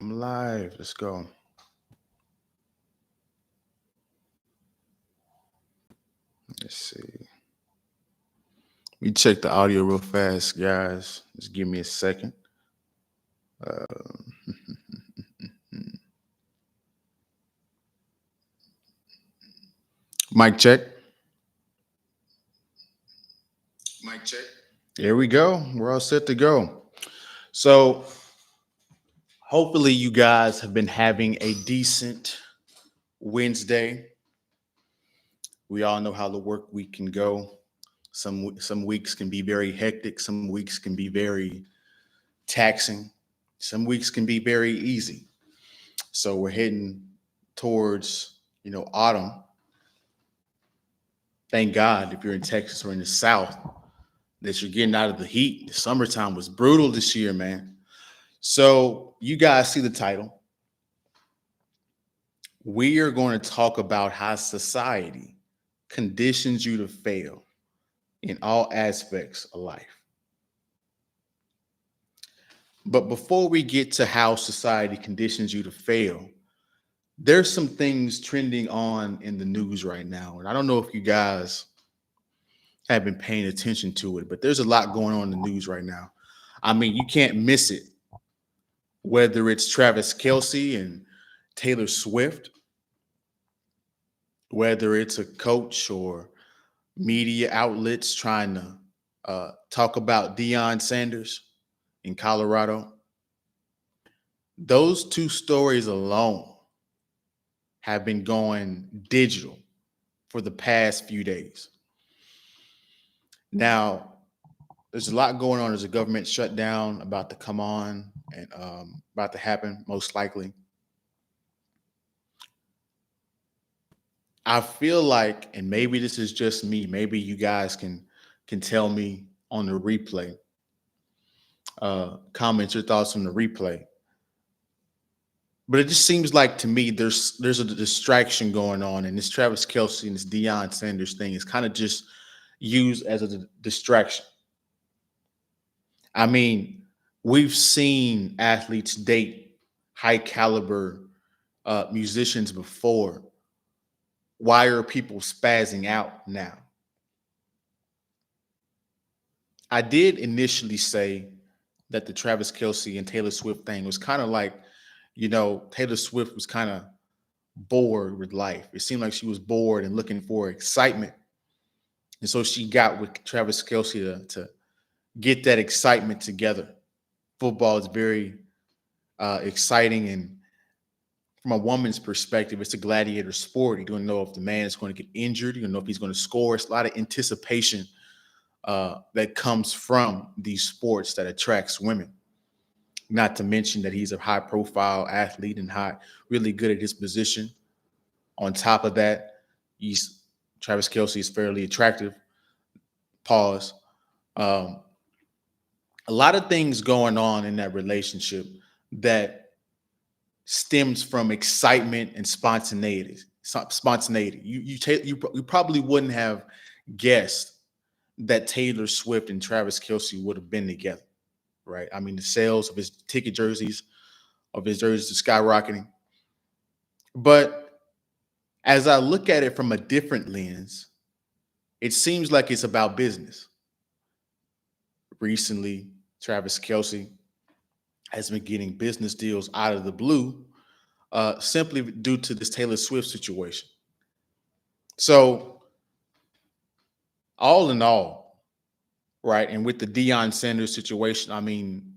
I'm live. Let's go. Let's see. We check the audio real fast, guys. Just give me a second. Mic check. Mic check. Here we go. We're all set to go. So, hopefully, you guys have been having a decent Wednesday. We all know how the work week can go. Some weeks can be very hectic. Some weeks can be very taxing. Some weeks can be very easy. So we're heading towards autumn. Thank God if you're in Texas or in the South that you're getting out of the heat. The summertime was brutal this year, man. So you guys see the title. We are going to talk about how society conditions you to fail in all aspects of life. But before we get to how society conditions you to fail, there's some things trending on in the news right now. And I don't know if you guys have been paying attention to it, but there's a lot going on in the news right now. I mean, you can't miss it, whether it's Travis Kelsey and Taylor Swift, whether it's a coach or media outlets trying to talk about Deion Sanders in Colorado. Those two stories alone have been going digital for the past few days. Now, there's a lot going on. There's a government shutdown about to come on and about to happen, most likely. I feel like, and maybe this is just me, maybe you guys can tell me on the replay, comment your thoughts on the replay. But it just seems like to me there's a distraction going on, and this Travis Kelsey and this Deion Sanders thing is kind of just used as a distraction. I mean, we've seen athletes date high caliber musicians before. Why are people spazzing out now? I did initially say that the Travis Kelsey and Taylor Swift thing was kind of like, Taylor Swift was kind of bored with life. It seemed like she was bored and looking for excitement. And so she got with Travis Kelsey to get that excitement together. Football is very exciting. And from a woman's perspective, it's a gladiator sport. You don't know if the man is going to get injured. You don't know if he's going to score. It's a lot of anticipation that comes from these sports that attracts women. Not to mention that he's a high-profile athlete and really good at his position. On top of that, Travis Kelsey is fairly attractive. Pause. Um, a lot of things going on in that relationship that stems from excitement and spontaneity. Spontaneity. You probably wouldn't have guessed that Taylor Swift and Travis Kelsey would have been together, right? I mean, the sales of his jerseys are skyrocketing. But as I look at it from a different lens, it seems like it's about business. Recently, Travis Kelsey has been getting business deals out of the blue simply due to this Taylor Swift situation. So, all in all, right, and with the Deion Sanders situation, I mean,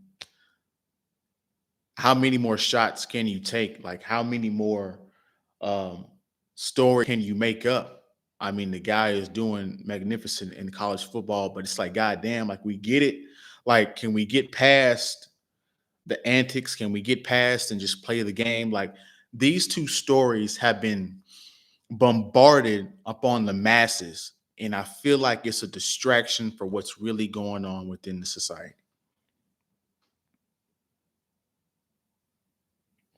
how many more shots can you take? Like, how many more stories can you make up? I mean, the guy is doing magnificent in college football, but it's like, goddamn, like we get it. Like, can we get past the antics? Can we get past and just play the game? Like, these two stories have been bombarded upon the masses, and I feel like it's a distraction for what's really going on within the society.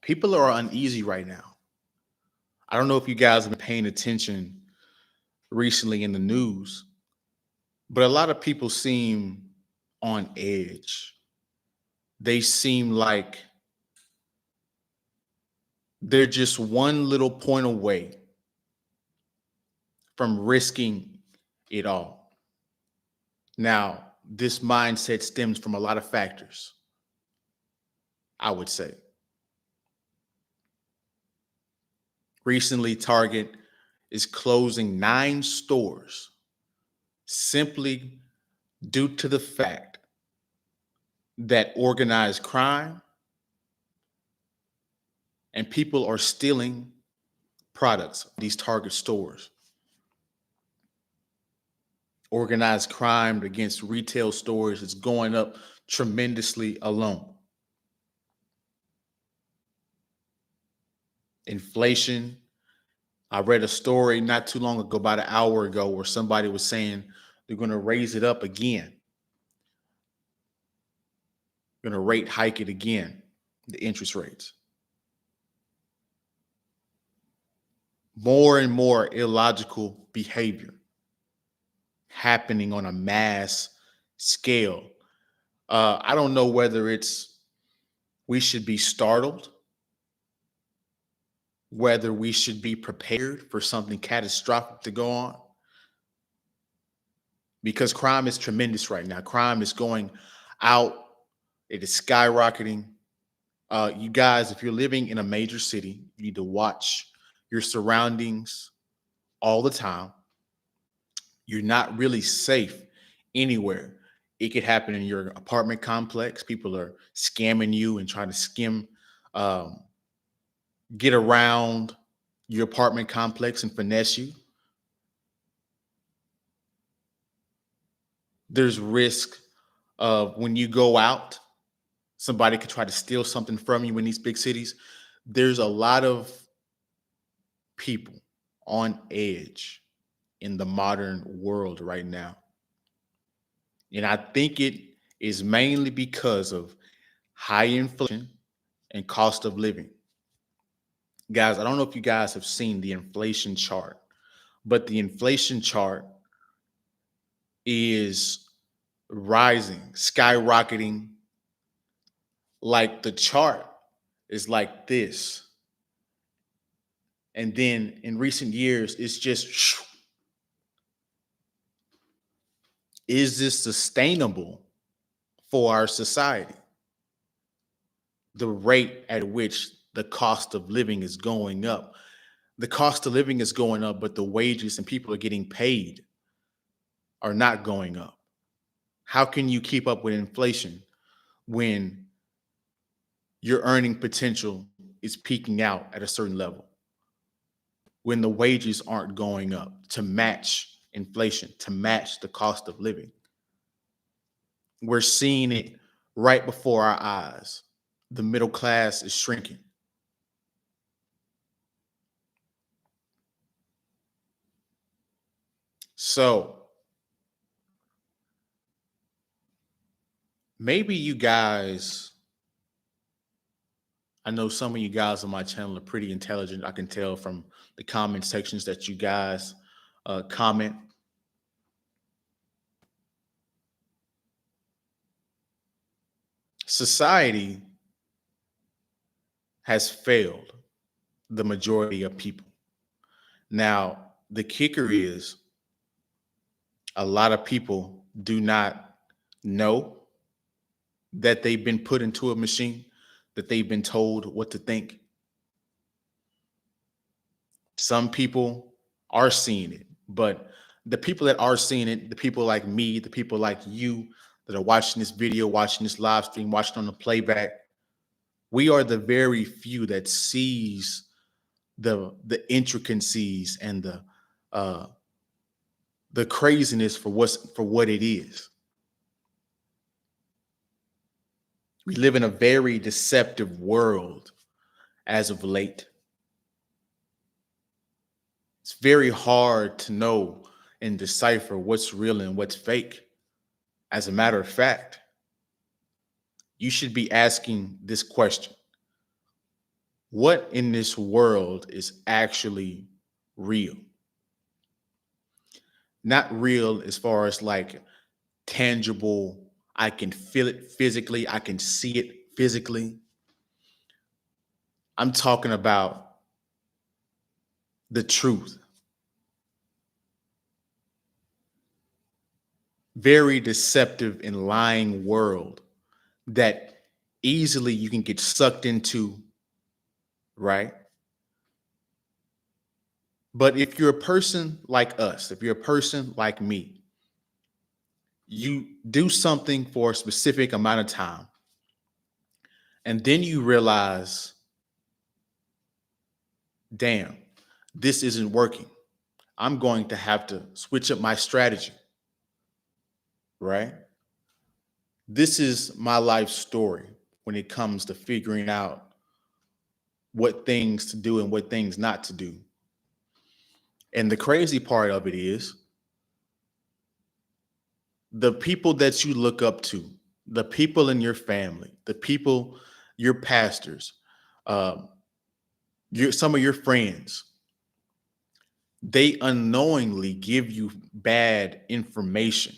People are uneasy right now. I don't know if you guys have been paying attention recently in the news, but a lot of people seem on edge. They seem like They're just one little point away from risking it all. Now, this mindset stems from a lot of factors, I would say. Recently, Target is closing 9 stores simply due to the fact that organized crime and people are stealing products from these Target stores. Organized crime against retail stores is going up tremendously alone. Inflation. I read a story not too long ago, about an hour ago, where somebody was saying they're going to raise it up again, going to rate hike it again, the interest rates. More and more illogical behavior happening on a mass scale. I don't know whether we should be startled, whether we should be prepared for something catastrophic to go on, because crime is tremendous right now. Crime is going out, it is skyrocketing. You guys, if you're living in a major city, you need to watch your surroundings all the time. You're not really safe anywhere. It could happen in your apartment complex. People are scamming you and trying to um, get around your apartment complex and finesse you. There's risk of when you go out, somebody could try to steal something from you in these big cities. There's a lot of people on edge in the modern world right now. And I think it is mainly because of high inflation and cost of living. Guys, I don't know if you guys have seen the inflation chart, but the inflation chart is rising, skyrocketing. Like the chart is like this. And then in recent years, it's just, is this sustainable for our society? The rate at which the cost of living is going up. The cost of living is going up, but the wages and people are getting paid are not going up. How can you keep up with inflation when your earning potential is peaking out at a certain level? When the wages aren't going up to match inflation, to match the cost of living? We're seeing it right before our eyes. The middle class is shrinking. So maybe you guys, I know some of you guys on my channel are pretty intelligent. I can tell from the comment sections that you guys comment. Society has failed the majority of people. Now, the kicker is a lot of people do not know that they've been put into a machine, that they've been told what to think. Some people are seeing it, but the people that are seeing it, the people like me, the people like you that are watching this video, watching this live stream, watching on the playback, we are the very few that sees the intricacies and uh, the craziness for what it is. We live in a very deceptive world as of late. It's very hard to know and decipher what's real and what's fake. As a matter of fact, you should be asking this question: what in this world is actually real? Not real as far as like tangible, I can feel it physically, I can see it physically. I'm talking about the truth. Very deceptive and lying world that easily you can get sucked into, right? But if you're a person like us, if you're a person like me, you do something for a specific amount of time, and then you realize, damn, this isn't working. I'm going to have to switch up my strategy, right? This is my life story when it comes to figuring out what things to do and what things not to do. And the crazy part of it is the people that you look up to, the people in your family, the people, your pastors, um, some of your friends, they unknowingly give you bad information,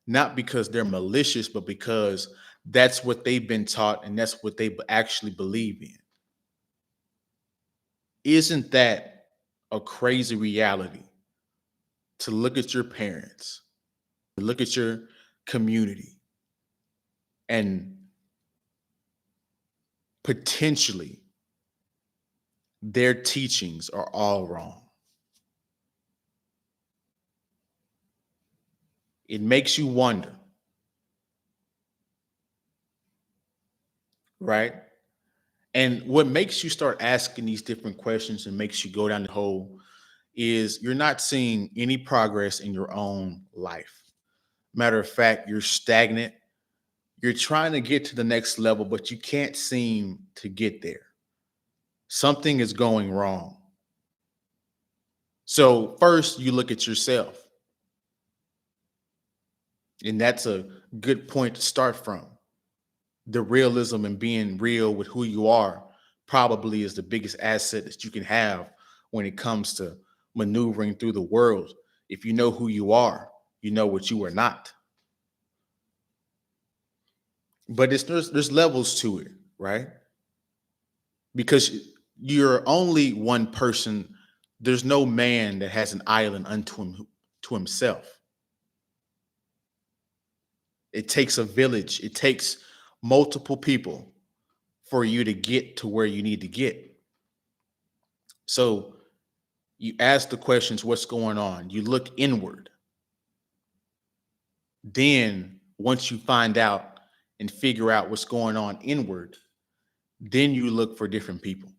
not because they're malicious, but because that's what they've been taught and that's what they actually believe in. Isn't that a crazy reality to look at your parents, to look at your community, and potentially their teachings are all wrong? It makes you wonder, right? And what makes you start asking these different questions and makes you go down the hole is you're not seeing any progress in your own life. Matter of fact, you're stagnant. You're trying to get to the next level, but you can't seem to get there. Something is going wrong. So, first, you look at yourself, and that's a good point to start from. The realism and being real with who you are probably is the biggest asset that you can have when it comes to maneuvering through the world. If you know who you are, you know what you are not. But there's levels to it, right? Because you're only one person. There's no man that has an island unto to himself. It takes a village. It takes multiple people for you to get to where you need to get. So you ask the questions, what's going on? You look inward. Then once you find out and figure out what's going on inward, then you look for different people.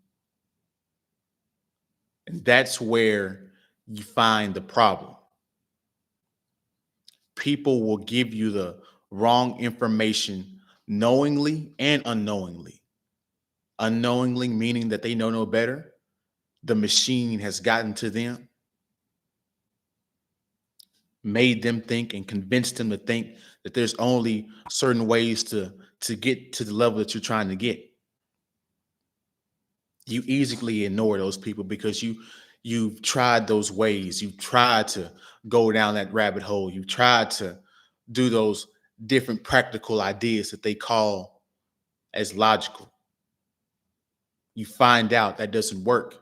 And that's where you find the problem. People will give you the wrong information knowingly and unknowingly. Unknowingly, meaning that they know no better. The machine has gotten to them, made them think and convinced them to think that there's only certain ways to get to the level that you're trying to get. You easily ignore those people because you've tried those ways. You've tried to go down that rabbit hole. You've tried to do those different practical ideas that they call as logical. You find out that doesn't work.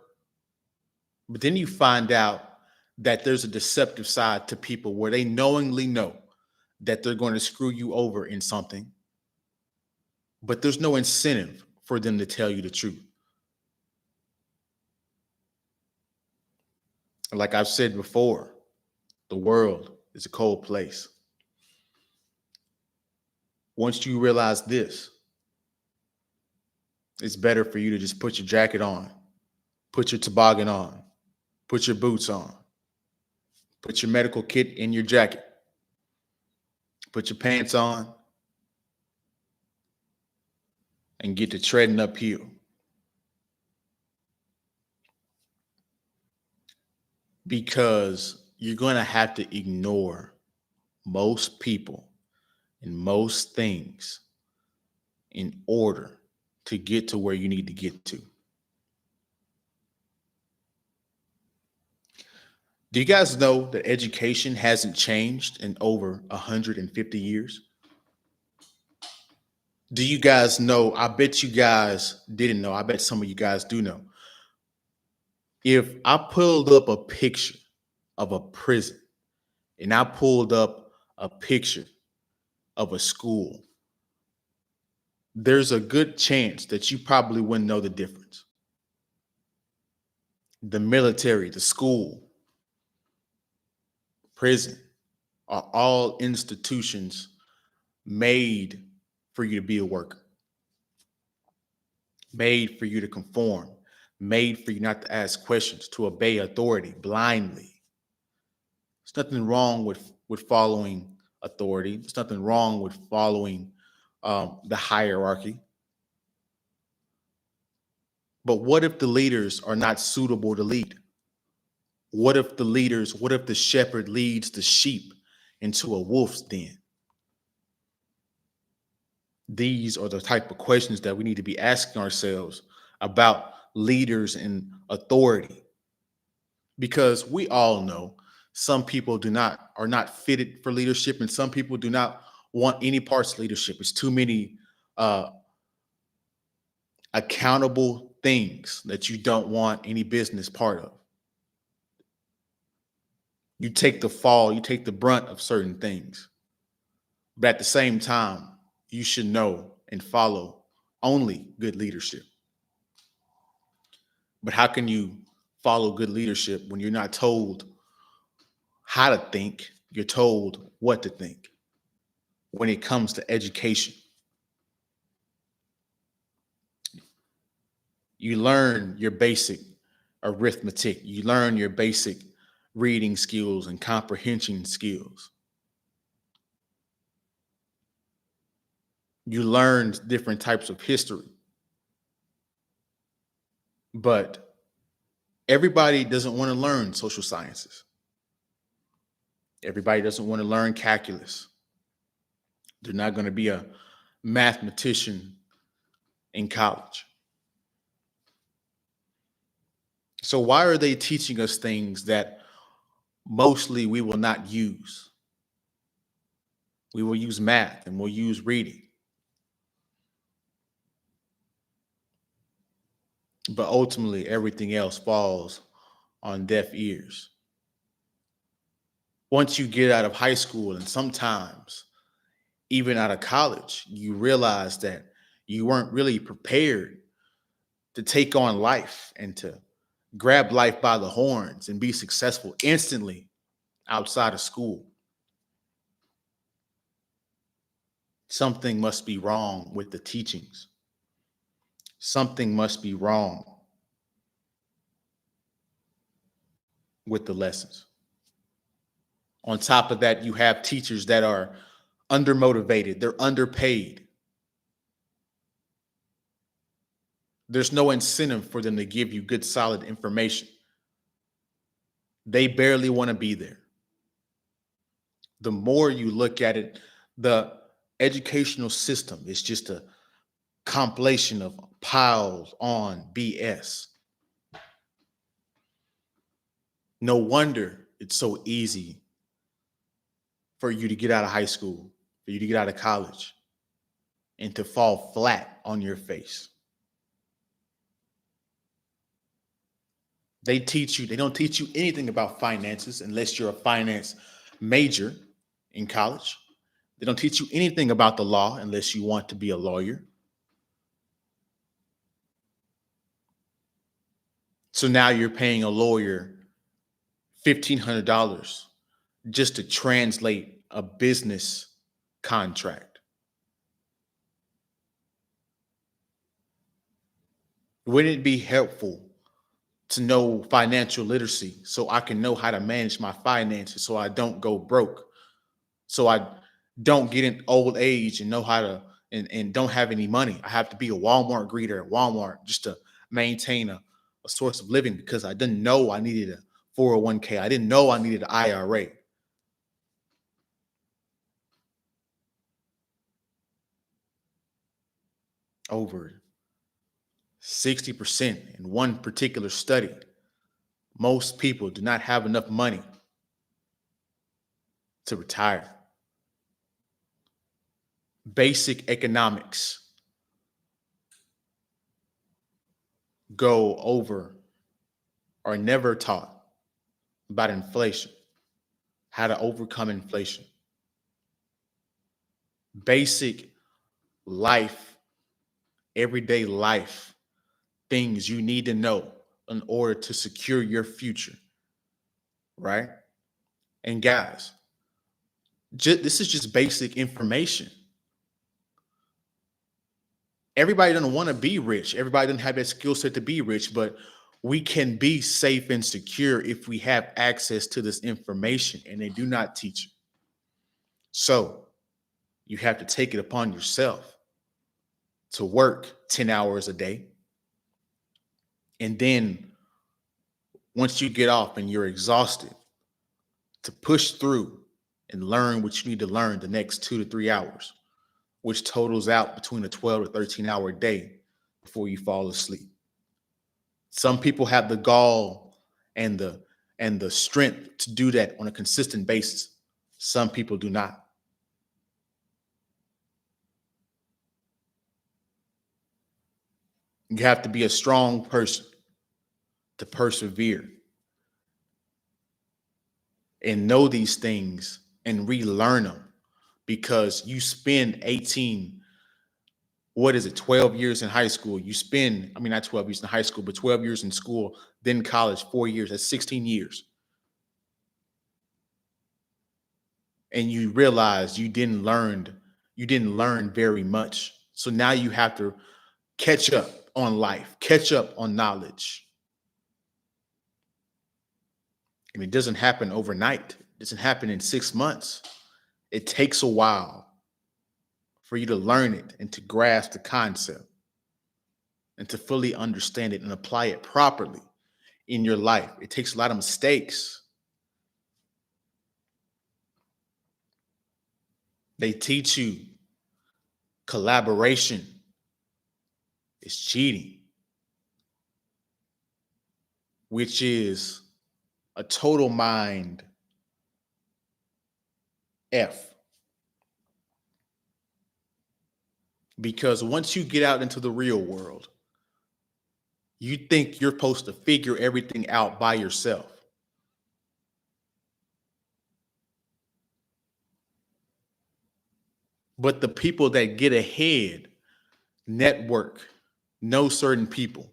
But then you find out that there's a deceptive side to people where they knowingly know that they're going to screw you over in something, but there's no incentive for them to tell you the truth. Like I've said before, the world is a cold place. Once you realize this, it's better for you to just put your jacket on, put your toboggan on, put your boots on, put your medical kit in your jacket, put your pants on, and get to treading uphill. Because you're going to have to ignore most people and most things in order to get to where you need to get to. Do you guys know that education hasn't changed in over 150 years? Do you guys know? I bet you guys didn't know. I bet some of you guys do know. If I pulled up a picture of a prison and I pulled up a picture of a school, there's a good chance that you probably wouldn't know the difference. The military, the school, prison are all institutions made for you to be a worker, made for you to conform, made for you not to ask questions, to obey authority blindly. There's nothing wrong with following authority. There's nothing wrong with following the hierarchy. But what if the leaders are not suitable to lead? What if the shepherd leads the sheep into a wolf's den? These are the type of questions that we need to be asking ourselves about leaders and authority, because we all know some people are not fitted for leadership, and some people do not want any parts of leadership. It's too many uh, accountable things that you don't want any business part of. You take the fall, you take the brunt of certain things. But at the same time, you should know and follow only good leadership. But how can you follow good leadership when you're not told how to think? You're told what to think when it comes to education. You learn your basic arithmetic, you learn your basic reading skills and comprehension skills. You learn different types of history. But everybody doesn't want to learn social sciences. Everybody doesn't want to learn calculus. They're not going to be a mathematician in college. So why are they teaching us things that mostly we will not use? We will use math and we'll use reading. But ultimately, everything else falls on deaf ears. Once you get out of high school, and sometimes even out of college, you realize that you weren't really prepared to take on life and to grab life by the horns and be successful instantly outside of school. Something must be wrong with the teachings. Something must be wrong with the lessons. On top of that, you have teachers that are undermotivated, they're underpaid. There's no incentive for them to give you good, solid information. They barely want to be there. The more you look at it, the educational system is just a compilation of piles on BS. No wonder it's so easy for you to get out of high school, for you to get out of college, and to fall flat on your face. They don't teach you anything about finances unless you're a finance major in college. They don't teach you anything about the law unless you want to be a lawyer. So now you're paying a lawyer $1,500 just to translate a business contract. Wouldn't it be helpful to know financial literacy so I can know how to manage my finances so I don't go broke, so I don't get in old age and know how to and don't have any money? I have to be a Walmart greeter at Walmart just to maintain a source of living because I didn't know I needed a 401k. I didn't know I needed an IRA. Over 60% in one particular study, most people do not have enough money to retire. basic economics go over or never taught about inflation, how to overcome inflation, basic life, everyday life things you need to know in order to secure your future, right? And guys, this is just basic information. Everybody doesn't want to be rich. Everybody doesn't have that skill set to be rich, but we can be safe and secure if we have access to this information, and they do not teach it. So you have to take it upon yourself to work 10 hours a day. And then once you get off and you're exhausted, to push through and learn what you need to learn the next 2 to 3 hours, which totals out between a 12 to 13-hour day before you fall asleep. Some people have the gall and the strength to do that on a consistent basis. Some people do not. You have to be a strong person to persevere and know these things and relearn them, because you spend 12 years in high school. You spend, I mean, not 12 years in high school, but 12 years in school, then college, 4 years, that's 16 years. And you realize you didn't learn very much. So now you have to catch up on life, catch up on knowledge. And it doesn't happen overnight. It doesn't happen in 6 months. It takes a while for you to learn it and to grasp the concept and to fully understand it and apply it properly in your life. It takes a lot of mistakes. They teach you collaboration is cheating, which is a total mind F. Because once you get out into the real world, you think you're supposed to figure everything out by yourself. But the people that get ahead network, know certain people.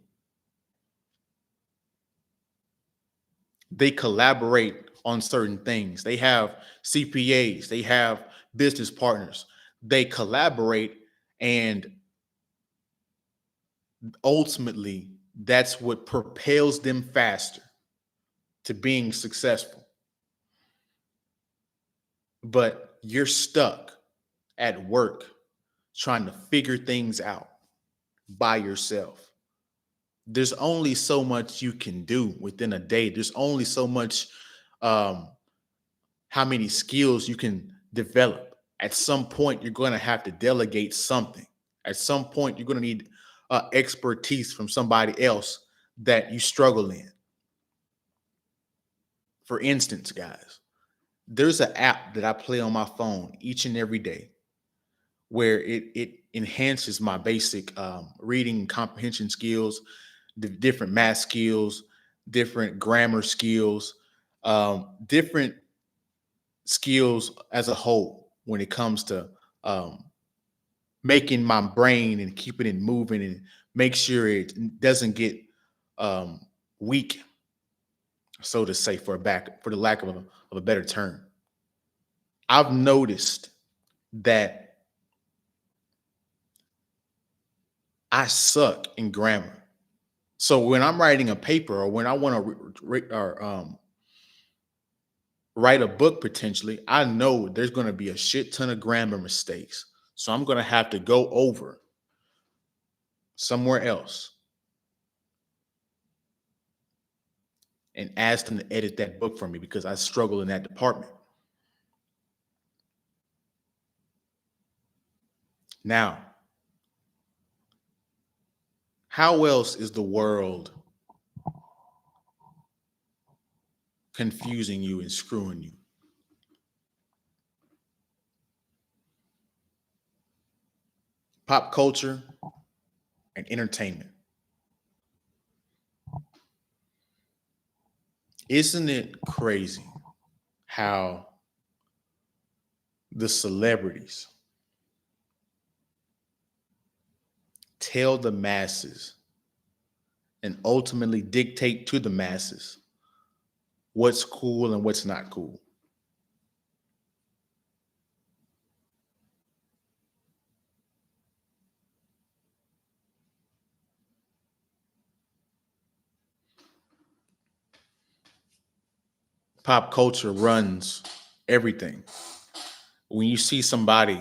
They collaborate on certain things. They have CPAs, they have business partners. They collaborate, and ultimately, that's what propels them faster to being successful. But you're stuck at work trying to figure things out by yourself. There's only so much you can do within a day. There's only so much, how many skills you can develop. At some point, you're going to have to delegate something. At some point, you're going to need expertise from somebody else that you struggle in. For instance, guys, there's an app that I play on my phone each and every day where it enhances my basic reading and comprehension skills, the different math skills, different grammar skills, different skills as a whole when it comes to making my brain and keeping it moving and make sure it doesn't get um, weak, so to say, for the lack of a better term. I've noticed that I suck in grammar. So when I'm writing a paper or when I want to write a book potentially, I know there's going to be a shit ton of grammar mistakes. So I'm going to have to go over somewhere else and ask them to edit that book for me because I struggle in that department. Now, how else is the world confusing you and screwing you? pop culture, and entertainment. Isn't it crazy how the celebrities tell the masses and ultimately dictate to the masses what's cool and what's not cool? Pop culture runs everything. When you see somebody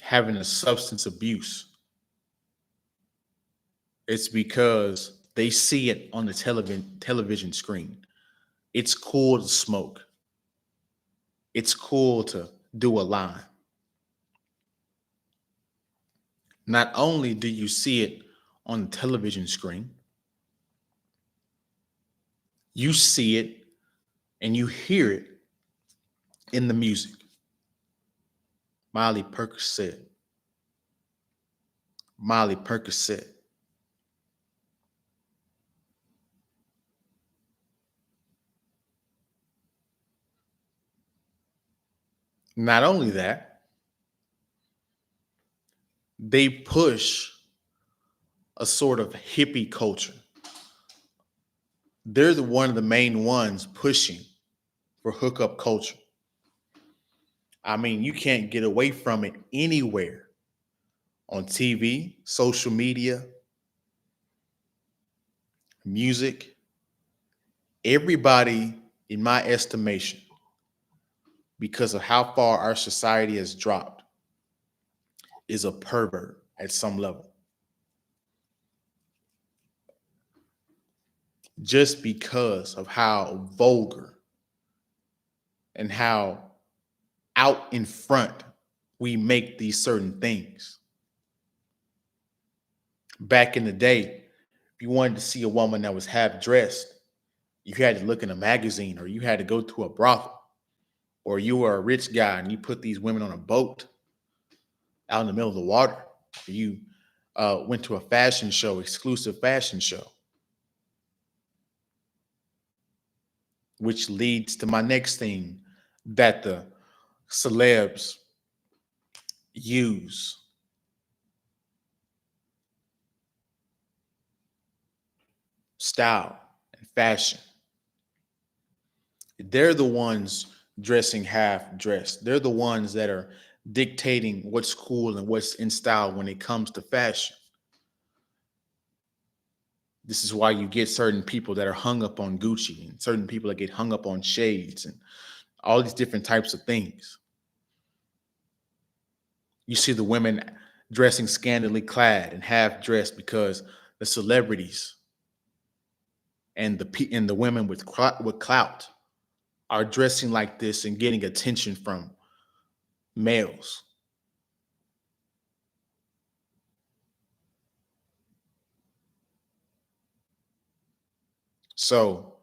having a substance abuse, it's because they see it on the television screen. It's cool to smoke. It's cool to do a line. Not only do you see it on the television screen, you see it and you hear it in the music. Miley Percocet. Miley Percocet. Not only that, they push a sort of hippie culture. They're one of the main ones pushing for hookup culture. I mean, you can't get away from it anywhere on TV, social media, music. Everybody, in my estimation, because of how far our society has dropped, is a pervert at some level. Just because of how vulgar and how out in front we make these certain things. Back in the day, if you wanted to see a woman that was half dressed, you had to look in a magazine or you had to go to a brothel, or you were a rich guy and you put these women on a boat out in the middle of the water. You went to a fashion show, exclusive fashion show, which leads to my next thing that the celebs use: style and fashion. They're the ones dressing half dressed. They're the ones that are dictating what's cool and what's in style when it comes to fashion. This is why you get certain people that are hung up on Gucci and certain people that get hung up on shades and all these different types of things. You see the women dressing scantily clad and half dressed because the celebrities and the women with clout are dressing like this and getting attention from males. So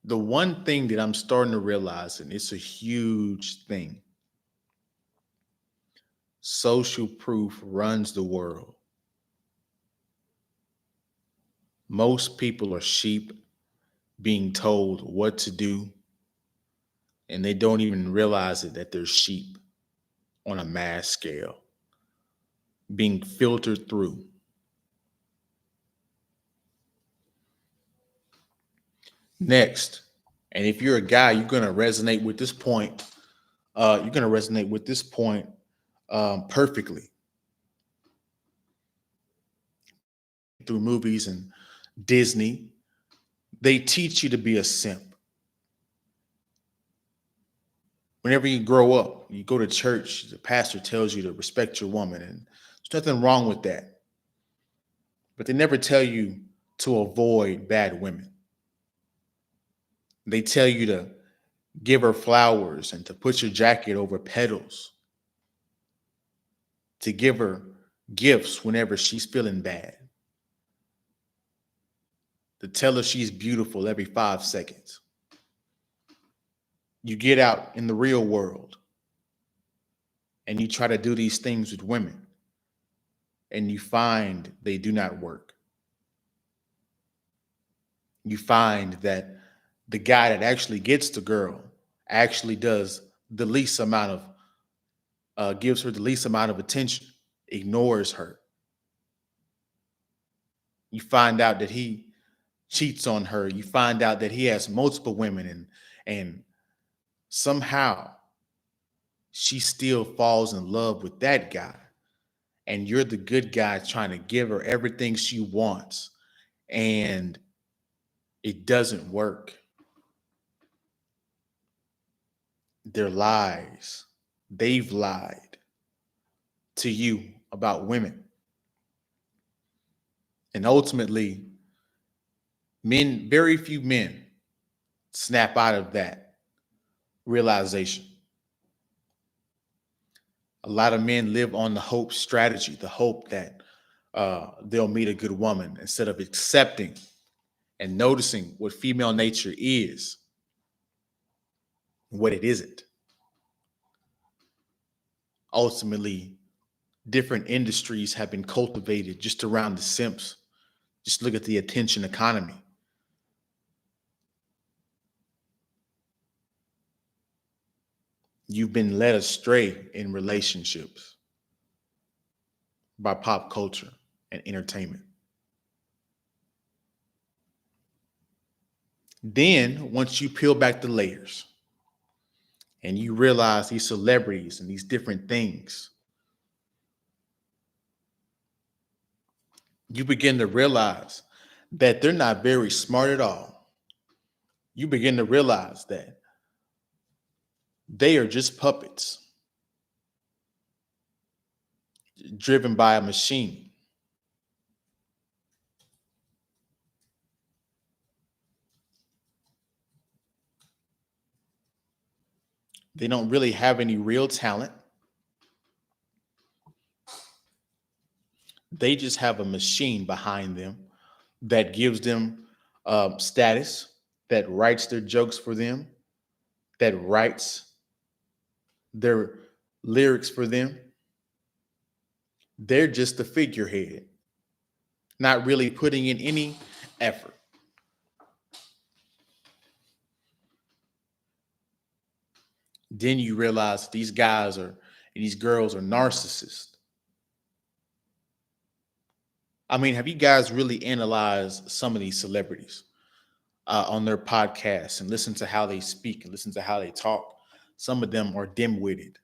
the one thing that I'm starting to realize, and it's a huge thing, social proof runs the world. Most people are sheep being told what to do, and they don't even realize it that they're sheep on a mass scale, being filtered through. Next, and if you're a guy, you're going to resonate with this point. You're going to resonate with this point perfectly through movies and Disney. They teach you to be a simp. Whenever you grow up, you go to church, the pastor tells you to respect your woman, and there's nothing wrong with that. But they never tell you to avoid bad women. They tell you to give her flowers and to put your jacket over petals, to give her gifts whenever she's feeling bad, to tell her she's beautiful every 5 seconds. You get out in the real world and you try to do these things with women and you find they do not work. You find that the guy that actually gets the girl actually does the least amount of, gives her the least amount of attention, ignores her. You find out that he cheats on her. You find out that he has multiple women, and somehow she still falls in love with that guy. And you're the good guy trying to give her everything she wants. And it doesn't work. They're lies. They've lied to you about women. And ultimately, very few men snap out of that realization. A lot of men live on the hope strategy, the hope that they'll meet a good woman instead of accepting and noticing what female nature is and what it isn't. Ultimately, different industries have been cultivated just around the simps. Just look at the attention economy. You've been led astray in relationships by pop culture and entertainment. Then, once you peel back the layers and you realize these celebrities and these different things, you begin to realize that they're not very smart at all. You begin to realize that they are just puppets driven by a machine. They don't really have any real talent. They just have a machine behind them that gives them status, that writes their jokes for them, that writes their lyrics for them. They're just the figurehead, not really putting in any effort. Then you realize these guys are and these girls are narcissists. I mean, have you guys really analyzed some of these celebrities on their podcasts and listen to how they speak and listen to how they talk? Some of them are dim-witted.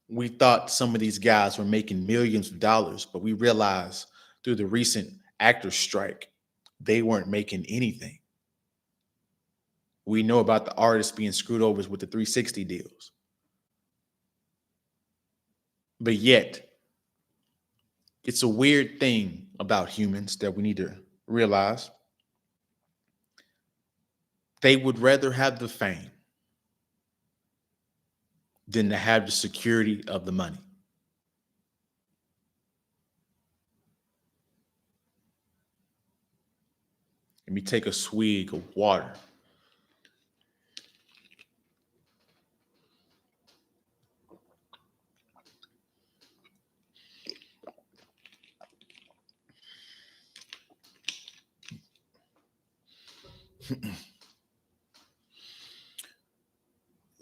We thought some of these guys were making millions of dollars, but we realized through the recent actor strike, they weren't making anything. We know about the artists being screwed over with the 360 deals. But yet, it's a weird thing about humans that we need to realize. They would rather have the fame than to have the security of the money. Let me take a swig of water.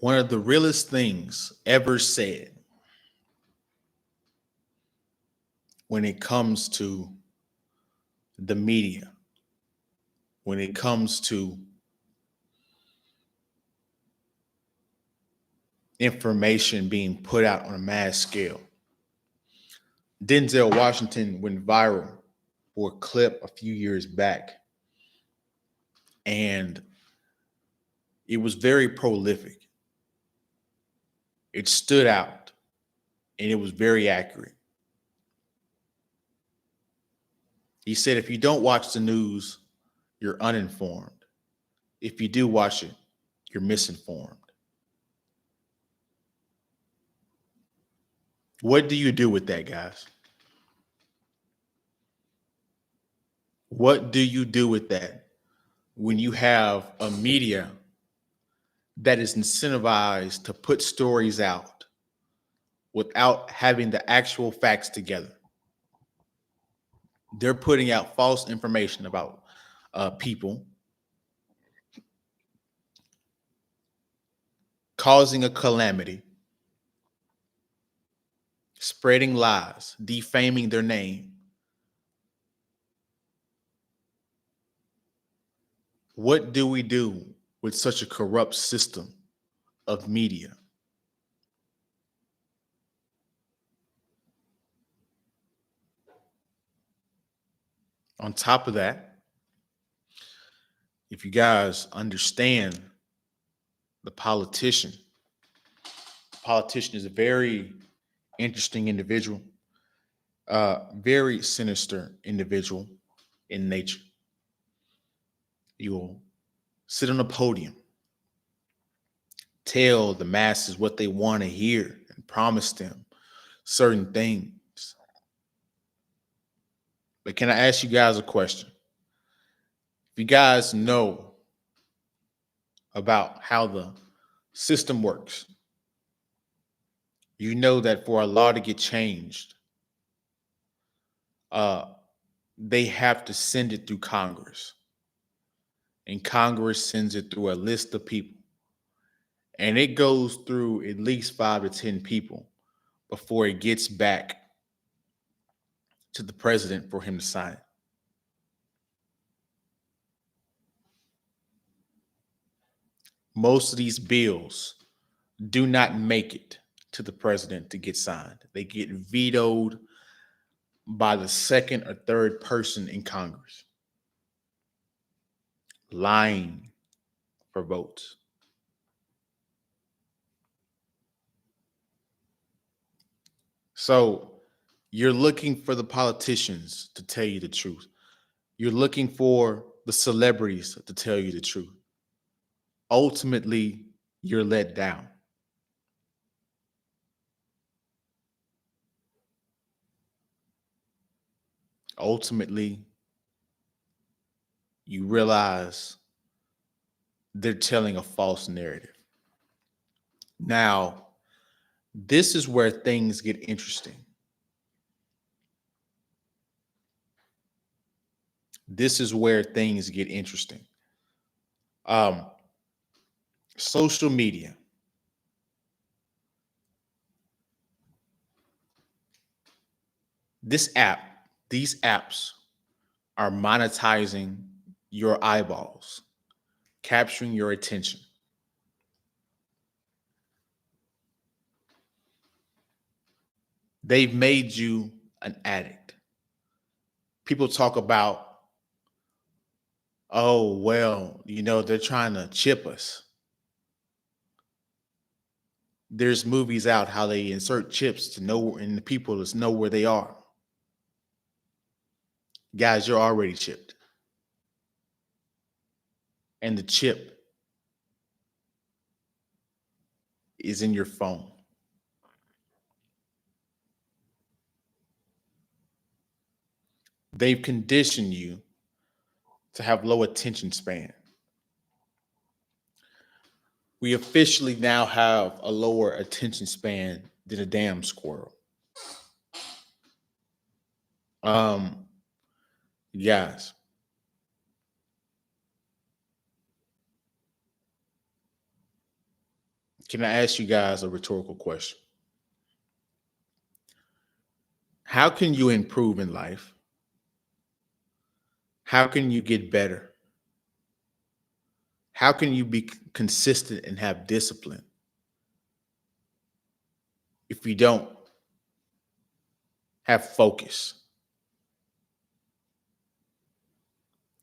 One of the realest things ever said when it comes to the media, when it comes to information being put out on a mass scale. Denzel Washington went viral for a clip a few years back, and it was very prolific. It stood out, and it was very accurate. He said, if you don't watch the news, you're uninformed. If you do watch it, you're misinformed. What do you do with that, guys? What do you do with that when you have a media that is incentivized to put stories out without having the actual facts together. They're putting out false information about people, causing a calamity, spreading lies, defaming their name. What do we do with such a corrupt system of media? On top of that, if you guys understand the politician is a very interesting individual, very sinister individual in nature. You'll sit on a podium, tell the masses what they want to hear, and promise them certain things. But can I ask you guys a question? If you guys know about how the system works, you know that for a law to get changed, uh, they have to send it through Congress. And Congress sends it through a list of people. And it goes through at least 5 to 10 people before it gets back to the president for him to sign it. Most of these bills do not make it to the president to get signed. They get vetoed by the second or third person in Congress, lying for votes. So you're looking for the politicians to tell you the truth. You're looking for the celebrities to tell you the truth. Ultimately, you're let down. Ultimately, you realize they're telling a false narrative. Now, this is where things get interesting. This is where things get interesting. Um, Social media. These apps are monetizing your eyeballs, capturing your attention. They've made you an addict. People talk about, oh, well, they're trying to chip us. There's movies out how they insert chips to know, and the people to know where they are. Guys, you're already chipped. And the chip is in your phone. They've conditioned you to have low attention span. We officially now have a lower attention span than a damn squirrel. Um, guys, can I ask you guys a rhetorical question? How can you improve in life? How can you get better? How can you be consistent and have discipline if you don't have focus?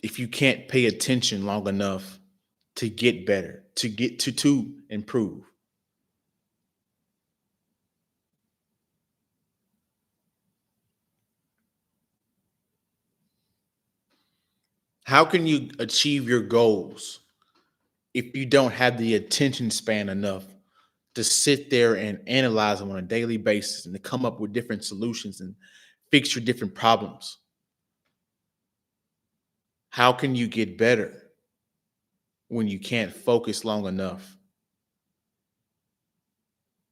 If you can't pay attention long enough to get better, to get to improve? How can you achieve your goals if you don't have the attention span enough to sit there and analyze them on a daily basis and to come up with different solutions and fix your different problems? How can you get better when you can't focus long enough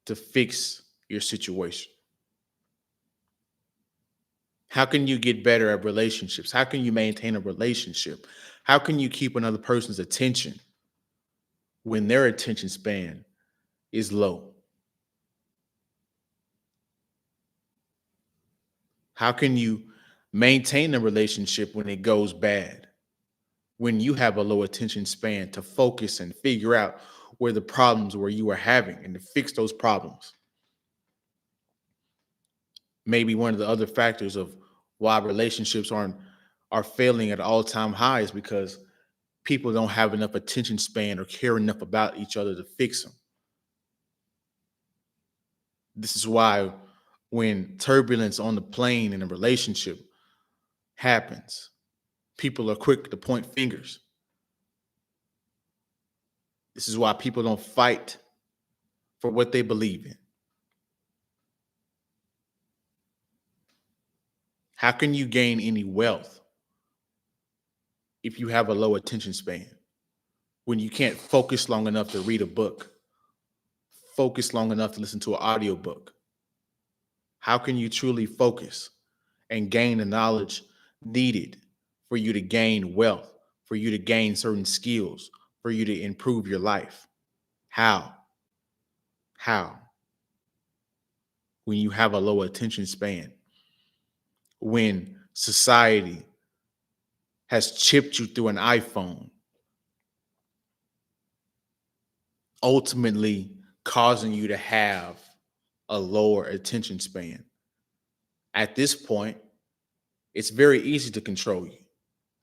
to fix your situation? How can you get better at relationships? How can you maintain a relationship? How can you keep another person's attention when their attention span is low? How can you maintain a relationship when it goes bad? When you have a low attention span to focus and figure out where the problems where you are having and to fix those problems. Maybe one of the other factors of why relationships are failing at all-time highs because people don't have enough attention span or care enough about each other to fix them. This is why when turbulence on the plane in a relationship happens, people are quick to point fingers. This is why people don't fight for what they believe in. How can you gain any wealth if you have a low attention span? When you can't focus long enough to read a book, focus long enough to listen to an audiobook? How can you truly focus and gain the knowledge needed for you to gain wealth, for you to gain certain skills, for you to improve your life? How? How? When you have a low attention span, when society has chipped you through an iPhone, ultimately causing you to have a lower attention span. At this point, it's very easy to control you.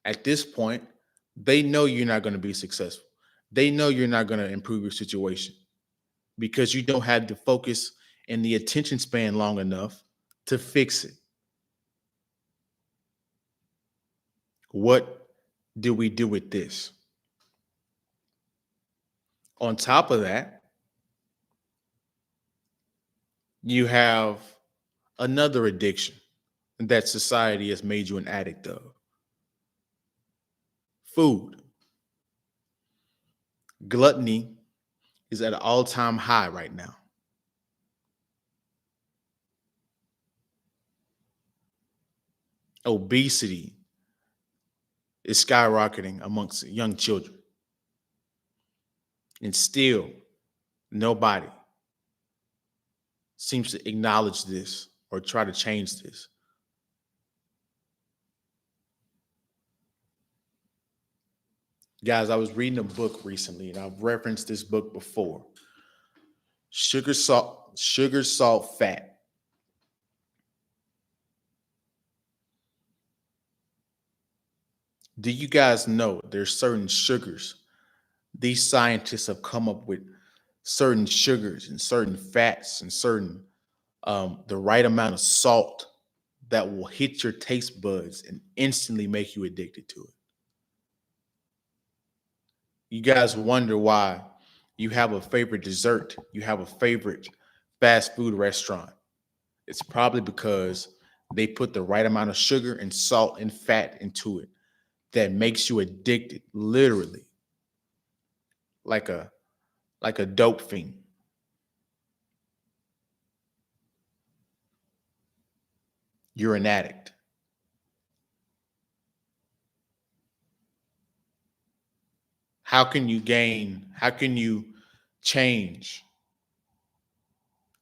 At this point, they know you're not going to be successful. They know you're not going to improve your situation because you don't have the focus and the attention span long enough to fix it. What do we do with this? On top of that, you have another addiction that society has made you an addict of: food. Gluttony is at an all-time high right now. Obesity is skyrocketing amongst young children. And still, nobody seems to acknowledge this or try to change this. Guys, I was reading a book recently, and I've referenced this book before. Sugar, Salt, Fat. Do you guys know there's certain sugars? These scientists have come up with certain sugars and certain fats and certain the right amount of salt that will hit your taste buds and instantly make you addicted to it. You guys wonder why you have a favorite dessert, you have a favorite fast food restaurant. It's probably because they put the right amount of sugar and salt and fat into it that makes you addicted, literally, like a dope fiend. You're an addict. How can you change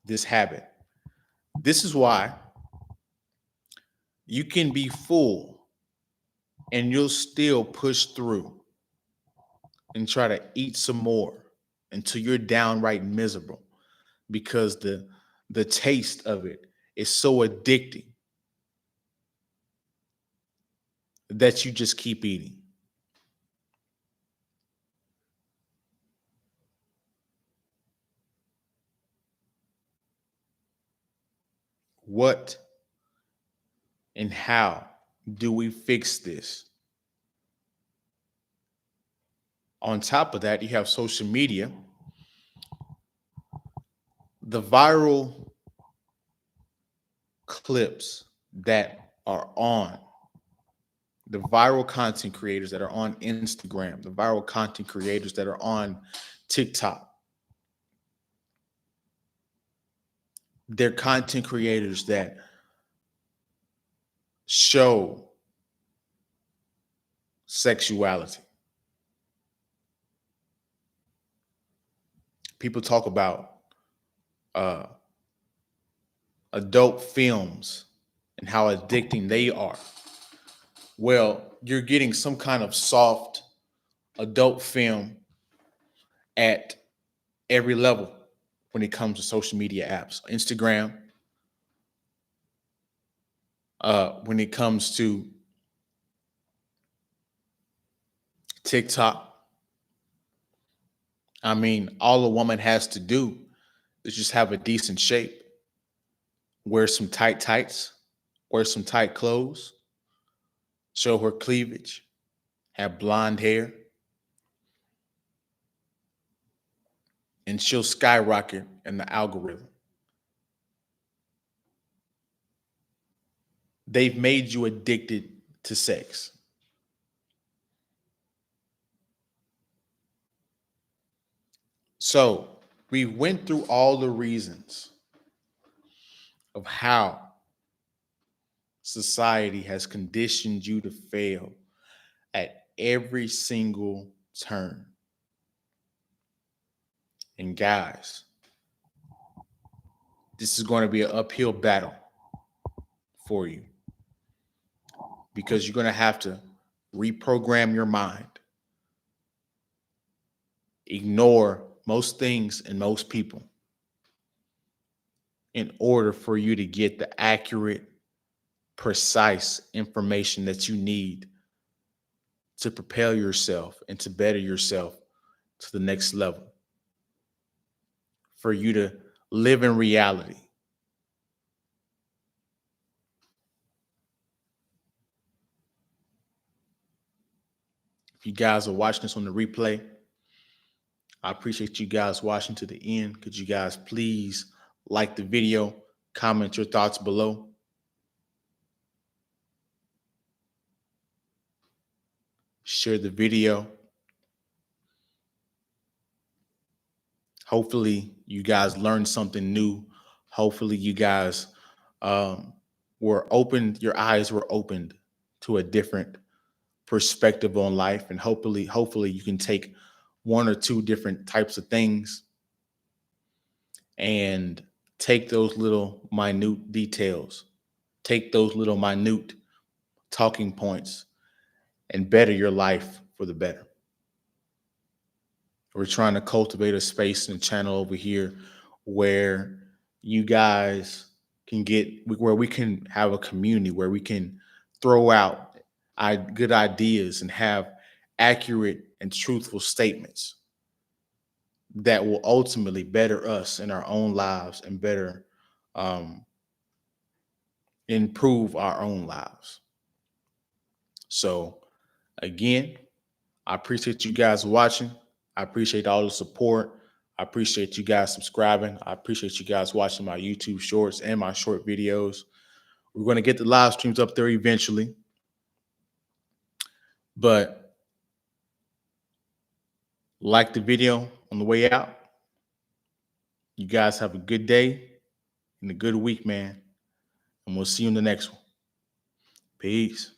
this habit? This is why you can be full and you'll still push through and try to eat some more until you're downright miserable because the taste of it is so addicting that you just keep eating. What and how do we fix this? On top of that, you have social media, the viral clips that are on, the viral content creators that are on Instagram, the viral content creators that are on TikTok. They're content creators that show sexuality. People talk about uh, adult films and how addicting they are. Well, you're getting some kind of soft adult film at every level when it comes to social media apps, Instagram, when it comes to TikTok. I mean, all a woman has to do is just have a decent shape, wear some tight tights, wear some tight clothes, show her cleavage, have blonde hair, and she'll skyrocket in the algorithm. They've made you addicted to sex. So we went through all the reasons of how society has conditioned you to fail at every single turn. And guys, this is going to be an uphill battle for you because you're going to have to reprogram your mind, ignore most things and most people in order for you to get the accurate, precise information that you need to propel yourself and to better yourself to the next level, for you to live in reality. If you guys are watching this on the replay, I appreciate you guys watching to the end. Could you guys please like the video, comment your thoughts below? Share the video. Hopefully you guys learned something new. Hopefully you guys were opened, your eyes were opened to a different perspective on life. And hopefully you can take one or two different types of things and take those little minute details, take those little minute talking points and better your life for the better. We're trying to cultivate a space and channel over here where you guys can where we can have a community, where we can throw out good ideas and have accurate and truthful statements that will ultimately better us in our own lives and better um, improve our own lives. So again, I appreciate you guys watching. I appreciate all the support. I appreciate you guys subscribing. I appreciate you guys watching my YouTube shorts and my short videos. We're going to get the live streams up there eventually. But like the video on the way out. You guys have a good day and a good week, man. And we'll see you in the next one. Peace.